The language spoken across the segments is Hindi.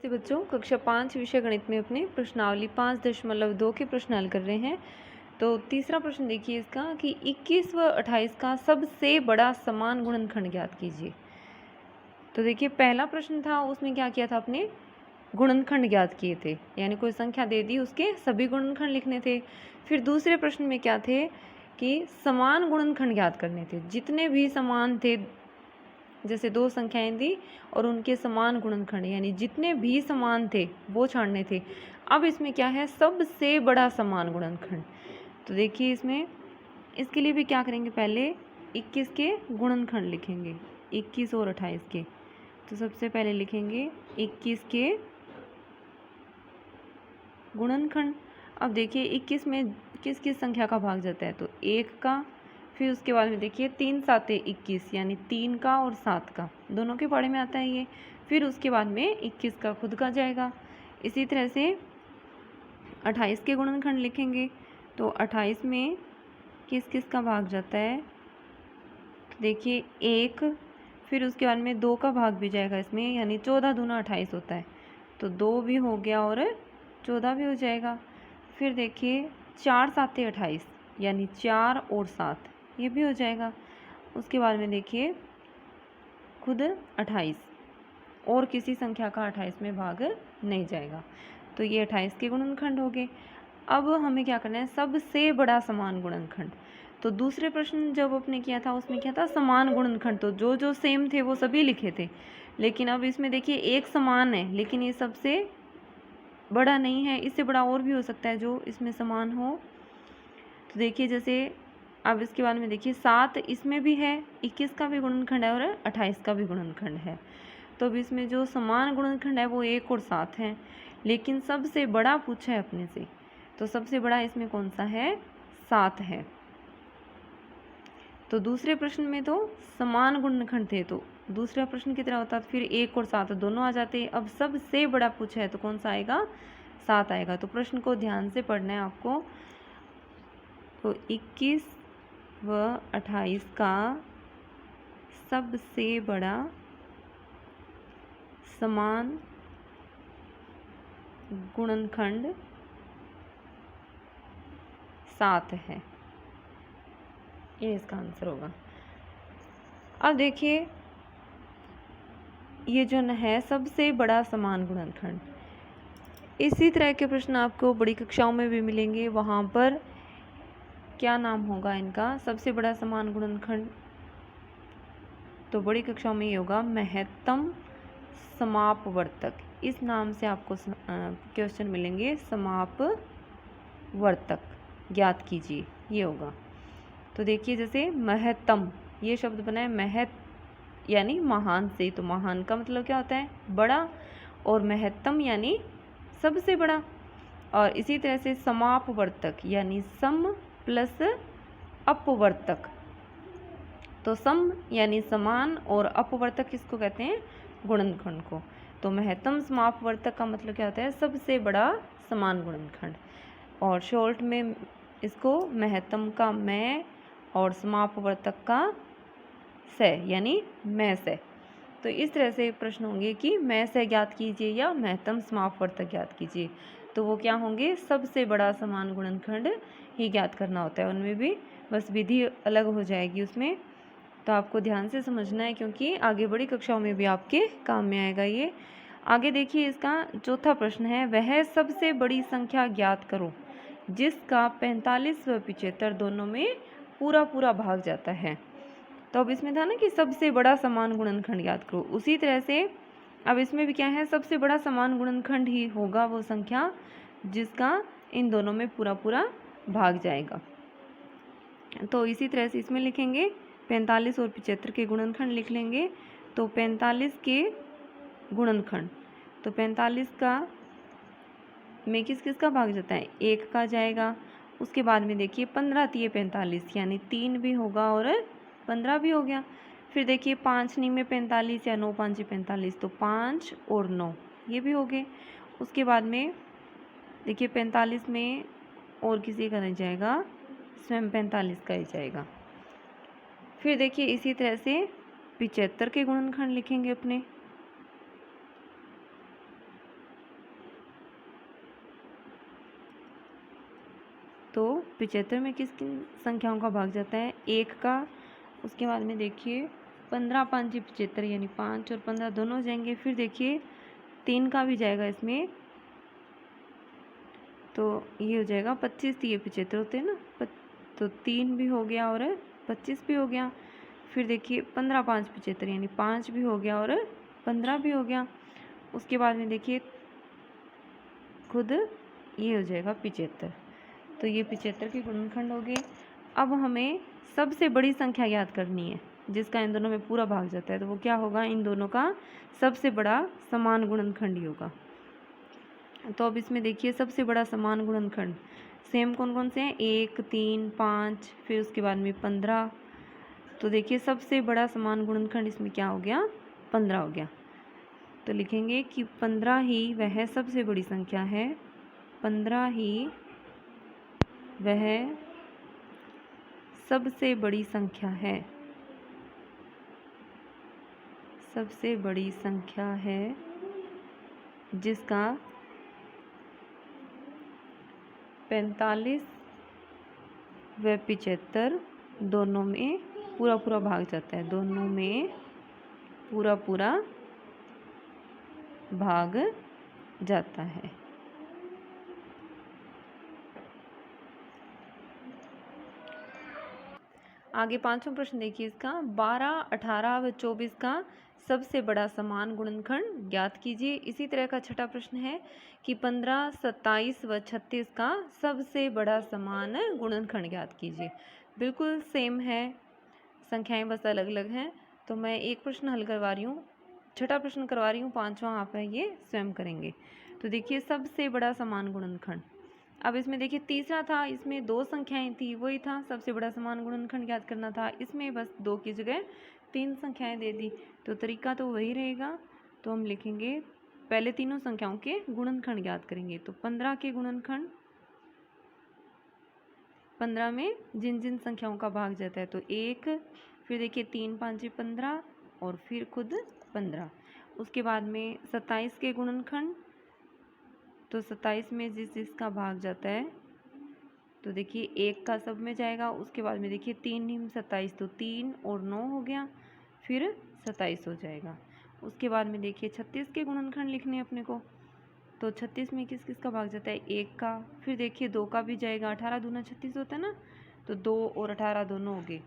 तो बच्चों कक्षा 5 विषय गणित में अपने प्रश्नावली 5.2 के प्रश्न हल कर रहे हैं। तो तीसरा प्रश्न देखिए इसका कि 21 व 28 का सबसे बड़ा समान गुणनखंड ज्ञात कीजिए। तो देखिए पहला प्रश्न था उसमें क्या किया था आपने गुणनखंड ज्ञात किए थे, यानी कोई संख्या दे दी उसके सभी गुणनखंड लिखने थे। फिर दूसरे प्रश्न में क्या थे कि समान गुणनखंड ज्ञात करने थे, जितने भी समान थे जैसे दो संख्याएं दी और उनके समान गुणनखंड यानी जितने भी समान थे वो छाड़ने थे। अब इसमें क्या है सबसे बड़ा समान गुणनखंड। तो देखिए इसमें इसके लिए भी क्या करेंगे, पहले 21 के गुणनखंड लिखेंगे 21 और 28 के। तो सबसे पहले लिखेंगे 21 के गुणनखंड। अब देखिए 21 में किस किस संख्या का भाग जाता है, तो 1 का, फिर उसके बाद में देखिए 3 साते 21 यानी 3 का और 7 का दोनों के बारे में आता है ये। फिर उसके बाद में 21 का खुद का जाएगा। इसी तरह से 28 के गुणनखंड लिखेंगे। तो 28 में किस किस का भाग जाता है, तो देखिए 1, फिर उसके बाद में 2 का भाग भी जाएगा इसमें, यानी 14 दूना 28 होता है, तो 2 भी हो गया और 14 भी हो जाएगा। फिर देखिए 4 साते 28 यानी 4 और 7 ये भी हो जाएगा। उसके बाद में देखिए खुद 28 और किसी संख्या का 28 में भाग नहीं जाएगा। तो ये 28 के गुणनखंड हो गए। अब हमें क्या करना है सबसे बड़ा समान गुणनखंड। तो दूसरे प्रश्न जब आपने किया था उसमें क्या था समान गुणनखंड, तो जो जो सेम थे वो सभी लिखे थे। लेकिन अब इसमें देखिए एक समान है लेकिन ये सबसे बड़ा नहीं है, इससे बड़ा और भी हो सकता है जो इसमें समान हो। तो देखिए जैसे अब इसके बाद में देखिए 7 इसमें भी है, 21 का भी गुणनखंड है और 28 का भी गुणनखंड है। तो अब इसमें जो समान गुणनखंड है वो 1 और 7 है, लेकिन सबसे बड़ा पूछा है अपने से, तो सबसे बड़ा इसमें कौन सा है, 7 है। तो दूसरे प्रश्न में तो समान गुणनखंड थे तो दूसरा प्रश्न की तरह होता तो फिर 1 और 7 दोनों आ जाते। अब सबसे बड़ा पूछा है तो कौन सा आएगा, 7 आएगा। तो प्रश्न को ध्यान से पढ़ना है आपको। तो 21 व 28 का सबसे बड़ा समान गुणनखंड 7 है, ये इसका आंसर होगा। अब देखिए ये जो है सबसे बड़ा समान गुणनखंड, इसी तरह के प्रश्न आपको बड़ी कक्षाओं में भी मिलेंगे। वहाँ पर क्या नाम होगा इनका सबसे बड़ा समान गुणनखंड, तो बड़ी कक्षाओं में ये होगा महत्तम समापवर्तक। इस नाम से आपको क्वेश्चन मिलेंगे, समापवर्तक ज्ञात कीजिए, ये होगा। तो देखिए जैसे महत्तम ये शब्द बना है महत यानी महान से, तो महान का मतलब क्या होता है बड़ा, और महत्तम यानी सबसे बड़ा। और इसी तरह से समापवर्तक यानी सम प्लस अपवर्तक, तो सम यानी समान और अपवर्तक किसको कहते हैं, गुणनखंड को। तो महत्तम समापवर्तक का मतलब क्या होता है सबसे बड़ा समान गुणनखंड, और शॉर्ट में इसको महत्तम का मैं और समापवर्तक का से यानी मैं से। तो इस तरह से प्रश्न होंगे कि मैं से ज्ञात कीजिए या महत्तम समापवर्तक ज्ञात कीजिए, तो वो क्या होंगे सबसे बड़ा समान गुणनखंड ही ज्ञात करना होता है। उनमें भी बस विधि अलग हो जाएगी उसमें, तो आपको ध्यान से समझना है क्योंकि आगे बड़ी कक्षाओं में भी आपके काम में आएगा ये। आगे देखिए इसका चौथा प्रश्न है, वह सबसे बड़ी संख्या ज्ञात करो जिसका 45 व 75 दोनों में पूरा पूरा भाग जाता है। तो अब इसमें था ना कि सबसे बड़ा समान गुणनखंड ज्ञात करो, उसी तरह से अब इसमें भी क्या है सबसे बड़ा समान गुणनखंड ही होगा वो संख्या जिसका इन दोनों में पूरा पूरा भाग जाएगा। तो इसी तरह से इसमें लिखेंगे 45 और 75 के गुणनखंड लिख लेंगे। तो 45 के गुणनखंड, तो 45 का में किस किस का भाग जाता है, 1 का जाएगा। उसके बाद में देखिए 15 तिये 45 यानी 3 भी होगा और 15 भी हो गया। फिर देखिए 5 नी में 45 या 9 5 45, तो 5 और 9 ये भी हो गए। उसके बाद में देखिए 45 में और किसी का नहीं जाएगा, स्वयं 45 का ही जाएगा। फिर देखिए इसी तरह से 75 के गुणनखंड लिखेंगे अपने। तो 75 में किस किन संख्याओं का भाग जाता है? 1 का। उसके बाद में देखिए 15 5 75 यानी 5 और 15 दोनों हो जाएंगे। फिर देखिए 3 का भी जाएगा इसमें, तो ये हो जाएगा 25 ये 75 होते हैं ना, तो 3 भी हो गया और 25 भी हो गया। फिर देखिए 15 5 75 यानी 5 भी हो गया और 15 भी हो गया। उसके बाद में देखिए खुद ये हो जाएगा 75। तो ये 75 के गुणनखंड हो गए। अब हमें सबसे बड़ी संख्या याद करनी है जिसका इन दोनों में पूरा भाग जाता है, तो वो क्या होगा? इन दोनों का सबसे बड़ा समान गुणनखंड ही होगा। तो अब इसमें देखिए सबसे बड़ा समान गुणनखंड सेम कौन कौन से हैं? 1 3 5, फिर उसके बाद में 15। तो देखिए सबसे बड़ा समान गुणनखंड इसमें क्या हो गया? 15 हो गया। तो लिखेंगे कि 15 ही वह सबसे बड़ी संख्या है, 15 ही वह सबसे बड़ी संख्या है, सबसे बड़ी संख्या है जिसका 45 व 75 दोनों में पूरा पूरा भाग जाता है, दोनों में पूरा पूरा भाग जाता है। आगे 5वां प्रश्न देखिए इसका, 12 18 व 24 का सबसे बड़ा समान गुणनखंड ज्ञात कीजिए। इसी तरह का छठा प्रश्न है कि 15 27 व 36 का सबसे बड़ा समान गुणनखंड ज्ञात कीजिए। बिल्कुल सेम है, संख्याएं बस अलग अलग हैं। तो मैं एक प्रश्न हल करवा रही हूँ, छठा प्रश्न करवा रही हूँ, 5वां आप है ये स्वयं करेंगे। तो देखिए सबसे बड़ा समान गुणनखंड, अब इसमें देखिए तीसरा था, इसमें 2 संख्याएं थी, वही था सबसे बड़ा समान गुणनखंड ज्ञात करना था। इसमें बस 2 की जगह 3 संख्याएं दे दी, तो तरीका तो वही रहेगा। तो हम लिखेंगे पहले तीनों संख्याओं के गुणनखंड ज्ञात करेंगे। तो 15 के गुणनखंड, 15 में जिन जिन संख्याओं का भाग जाता है, तो 1, फिर देखिए 3 5 15 और फिर खुद 15। उसके बाद में 27 के गुणनखंड, तो 27 में जिस जिसका भाग जाता है, तो देखिए 1 का सब में जाएगा। उसके बाद में देखिए 3 निम 27, तो 3 और 9 हो गया, फिर 27 हो जाएगा। उसके बाद में देखिए 36 के गुणनखंड लिखने अपने को, तो 36 में किस किस का भाग जाता है? 1 का, फिर देखिए 2 का भी जाएगा, 18 दूना 36 होता है ना, तो 2 और 18 दोनों हो गए।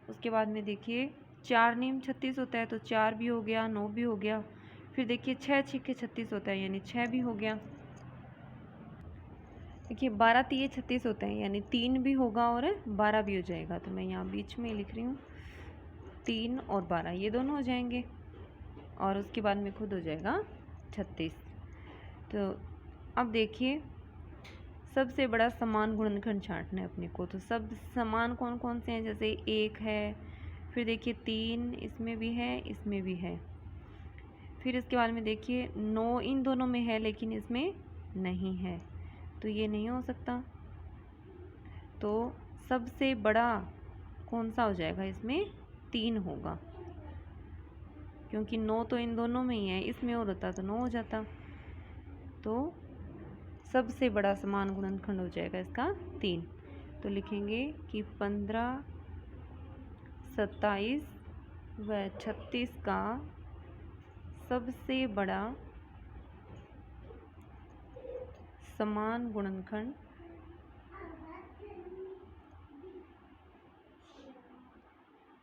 उसके बाद में देखिए 4 नीम 36 होता है, तो 4 भी हो गया, 9 भी हो गया। फिर देखिए 6 छिक्के 36 होता है, यानी 6 भी हो गया। देखिए 12 तिये 36 होते हैं, यानी 3 भी होगा और 12 भी हो जाएगा। तो मैं यहाँ बीच में लिख रही हूँ 3 और 12 ये दोनों हो जाएंगे, और उसके बाद में खुद हो जाएगा 36। तो अब देखिए सबसे बड़ा समान गुणनखंड छांटना है अपने को। तो सब समान कौन कौन से हैं? जैसे 1 है, फिर देखिए 3 इसमें भी है, इसमें भी है। फिर इसके बाद में देखिए 9 इन दोनों में है लेकिन इसमें नहीं है, तो ये नहीं हो सकता। तो सबसे बड़ा कौन सा हो जाएगा? इसमें 3 होगा, क्योंकि 9 तो इन दोनों में ही है, इसमें और होता तो 9 हो जाता। तो सबसे बड़ा समान गुणनखंड हो जाएगा इसका 3। तो लिखेंगे कि 15 27 व 36 का सबसे बड़ा समान गुणनखंड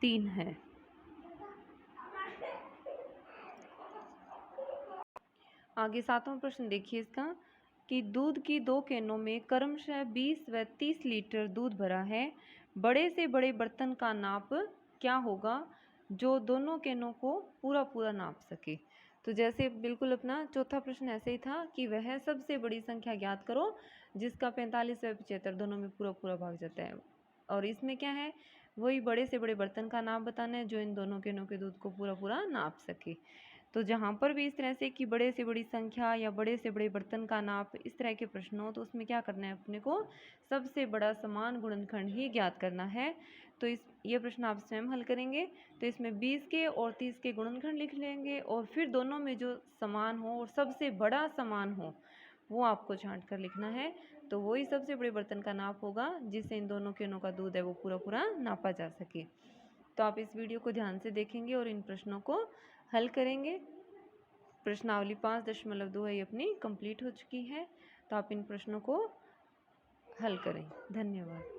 3 है। आगे 7वां प्रश्न देखिए इसका, कि दूध की 2 कैनों में क्रमशः 20 व 30 लीटर दूध भरा है, बड़े से बड़े बर्तन का नाप क्या होगा जो दोनों कैनों को पूरा पूरा नाप सके? तो जैसे बिल्कुल अपना चौथा प्रश्न ऐसे ही था कि वह सबसे बड़ी संख्या ज्ञात करो जिसका 45 व 75 दोनों में पूरा पूरा भाग जाता है। और इसमें क्या है? वही बड़े से बड़े बर्तन का नाप बताना है जो इन दोनों कैनों के दूध को पूरा पूरा नाप सके। तो जहाँ पर भी इस तरह से कि बड़े से बड़ी संख्या या बड़े से बड़े बर्तन का नाप, इस तरह के प्रश्न हो, तो उसमें क्या करना है अपने को? सबसे बड़ा समान गुणनखंड ही ज्ञात करना है। तो ये प्रश्न आप स्वयं हल करेंगे। तो इसमें 20 के और 30 के गुणनखंड लिख लेंगे, और फिर दोनों में जो समान हो और सबसे बड़ा समान हो वो आपको छांट कर लिखना है। तो वही सबसे बड़े बर्तन का नाप होगा जिससे इन दोनों केनों का दूध है वो पूरा पूरा नापा जा सके। तो आप इस वीडियो को ध्यान से देखेंगे और इन प्रश्नों को हल करेंगे। प्रश्नावली 5.2 है ये अपनी कंप्लीट हो चुकी है। तो आप इन प्रश्नों को हल करें। धन्यवाद।